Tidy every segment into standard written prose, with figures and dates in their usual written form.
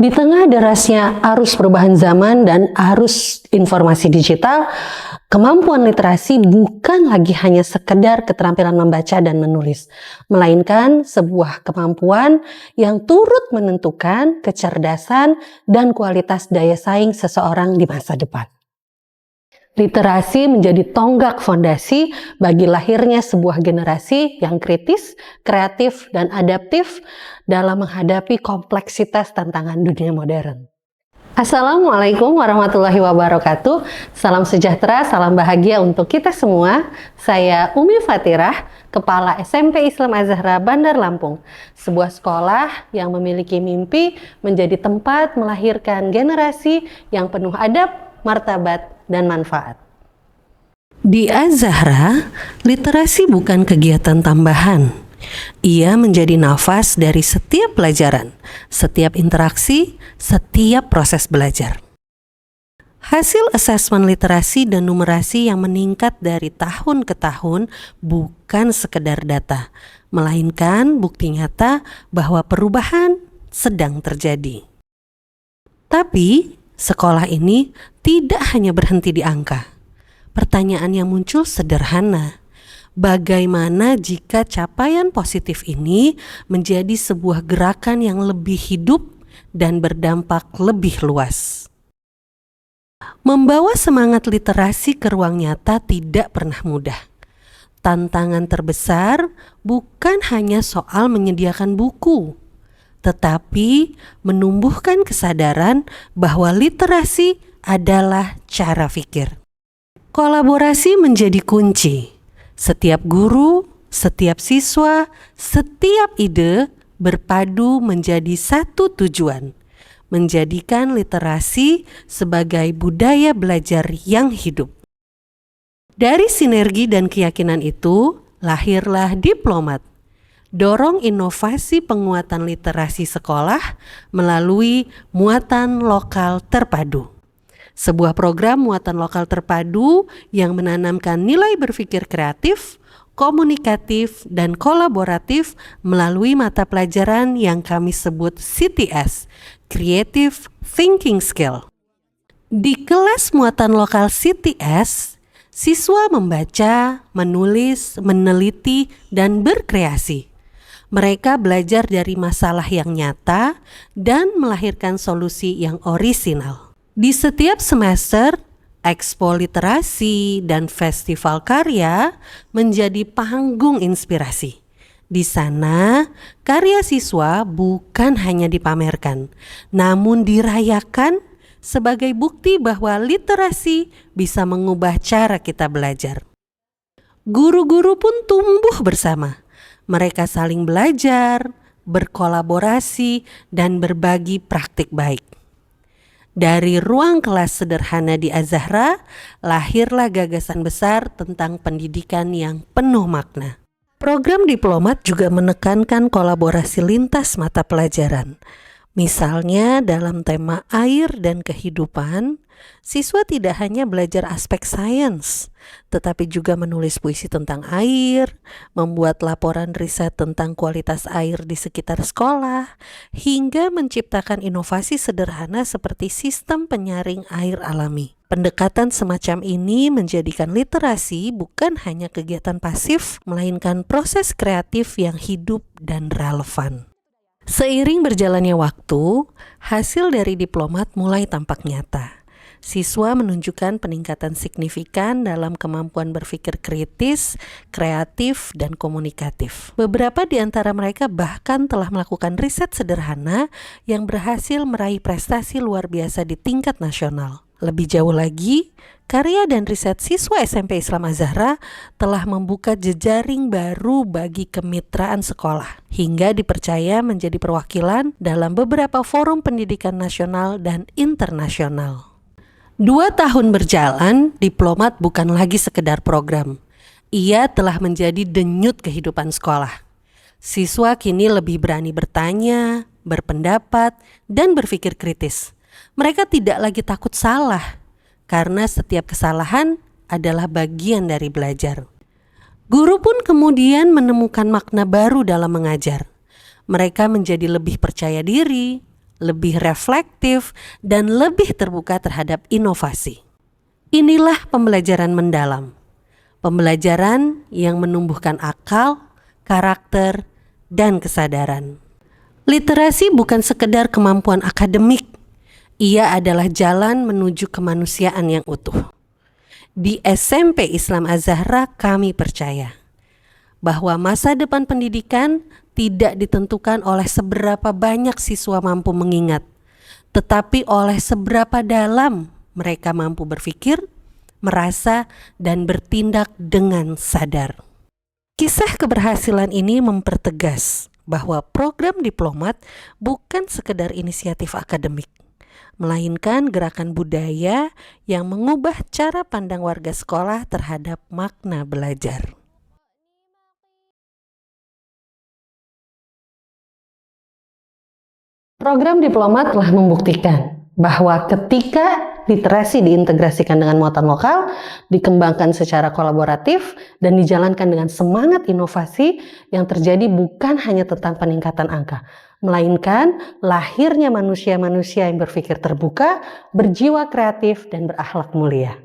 Di tengah derasnya arus perubahan zaman dan arus informasi digital, kemampuan literasi bukan lagi hanya sekedar keterampilan membaca dan menulis, melainkan sebuah kemampuan yang turut menentukan kecerdasan dan kualitas daya saing seseorang di masa depan. Literasi menjadi tonggak fondasi bagi lahirnya sebuah generasi yang kritis, kreatif, dan adaptif dalam menghadapi kompleksitas tantangan dunia modern. Assalamualaikum warahmatullahi wabarakatuh. Salam sejahtera, salam bahagia untuk kita semua. Saya Umi Fatirah, Kepala SMP Islam Az-Zahra Bandar Lampung. Sebuah sekolah yang memiliki mimpi menjadi tempat melahirkan generasi yang penuh adab, martabat, dan manfaat. Di Az-Zahra, literasi bukan kegiatan tambahan. Ia menjadi nafas dari setiap pelajaran, setiap interaksi, setiap proses belajar. Hasil asesmen literasi dan numerasi yang meningkat dari tahun ke tahun bukan sekedar data, melainkan bukti nyata bahwa perubahan sedang terjadi. Tapi, sekolah ini tidak hanya berhenti di angka. Pertanyaan yang muncul sederhana. Bagaimana jika capaian positif ini menjadi sebuah gerakan yang lebih hidup dan berdampak lebih luas? Membawa semangat literasi ke ruang nyata tidak pernah mudah. Tantangan terbesar bukan hanya soal menyediakan buku, tetapi menumbuhkan kesadaran bahwa literasi adalah cara pikir. Kolaborasi menjadi kunci. Setiap guru, setiap siswa, setiap ide berpadu menjadi satu tujuan, menjadikan literasi sebagai budaya belajar yang hidup. Dari sinergi dan keyakinan itu, lahirlah Diplomat. Dorong inovasi penguatan literasi sekolah melalui muatan lokal terpadu. Sebuah program muatan lokal terpadu yang menanamkan nilai berpikir kreatif, komunikatif, dan kolaboratif melalui mata pelajaran yang kami sebut CTS, Creative Thinking Skill. Di kelas muatan lokal CTS, siswa membaca, menulis, meneliti, dan berkreasi. Mereka belajar dari masalah yang nyata dan melahirkan solusi yang orisinal. Di setiap semester, Expo Literasi dan Festival Karya menjadi panggung inspirasi. Di sana, karya siswa bukan hanya dipamerkan, namun dirayakan sebagai bukti bahwa literasi bisa mengubah cara kita belajar. Guru-guru pun tumbuh bersama. Mereka saling belajar, berkolaborasi, dan berbagi praktik baik. Dari ruang kelas sederhana di Az-Zahra, lahirlah gagasan besar tentang pendidikan yang penuh makna. Program Diplomat juga menekankan kolaborasi lintas mata pelajaran. Misalnya dalam tema air dan kehidupan, siswa tidak hanya belajar aspek sains, tetapi juga menulis puisi tentang air, membuat laporan riset tentang kualitas air di sekitar sekolah, hingga menciptakan inovasi sederhana seperti sistem penyaring air alami. Pendekatan semacam ini menjadikan literasi bukan hanya kegiatan pasif, melainkan proses kreatif yang hidup dan relevan. Seiring berjalannya waktu, hasil dari Diplomat mulai tampak nyata. Siswa menunjukkan peningkatan signifikan dalam kemampuan berpikir kritis, kreatif, dan komunikatif. Beberapa di antara mereka bahkan telah melakukan riset sederhana yang berhasil meraih prestasi luar biasa di tingkat nasional. Lebih jauh lagi, karya dan riset siswa SMP Islam Az-Zahra telah membuka jejaring baru bagi kemitraan sekolah, hingga dipercaya menjadi perwakilan dalam beberapa forum pendidikan nasional dan internasional. 2 tahun berjalan, Diplomat bukan lagi sekedar program. Ia telah menjadi denyut kehidupan sekolah. Siswa kini lebih berani bertanya, berpendapat, dan berpikir kritis. Mereka tidak lagi takut salah, karena setiap kesalahan adalah bagian dari belajar. Guru pun kemudian menemukan makna baru dalam mengajar. Mereka menjadi lebih percaya diri, lebih reflektif, dan lebih terbuka terhadap inovasi. Inilah pembelajaran mendalam. Pembelajaran yang menumbuhkan akal, karakter, dan kesadaran. Literasi bukan sekedar kemampuan akademik. Ia adalah jalan menuju kemanusiaan yang utuh. Di SMP Islam Az-Zahra kami percaya bahwa masa depan pendidikan tidak ditentukan oleh seberapa banyak siswa mampu mengingat, tetapi oleh seberapa dalam mereka mampu berpikir, merasa, dan bertindak dengan sadar. Kisah keberhasilan ini mempertegas bahwa program diplomat bukan sekedar inisiatif akademik, melainkan gerakan budaya yang mengubah cara pandang warga sekolah terhadap makna belajar. Program diplomat telah membuktikan bahwa ketika literasi diintegrasikan dengan muatan lokal, dikembangkan secara kolaboratif, dan dijalankan dengan semangat inovasi, yang terjadi bukan hanya tentang peningkatan angka, melainkan lahirnya manusia-manusia yang berpikir terbuka, berjiwa kreatif, dan berakhlak mulia.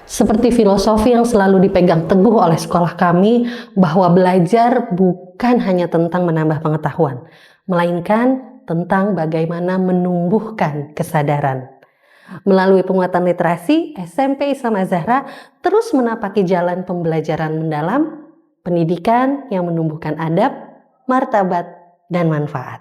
Seperti filosofi yang selalu dipegang teguh oleh sekolah kami, bahwa belajar bukan hanya tentang menambah pengetahuan, melainkan tentang bagaimana menumbuhkan kesadaran. Melalui penguatan literasi, SMP Islam Az-Zahra terus menapaki jalan pembelajaran mendalam, pendidikan yang menumbuhkan adab, martabat, dan manfaat.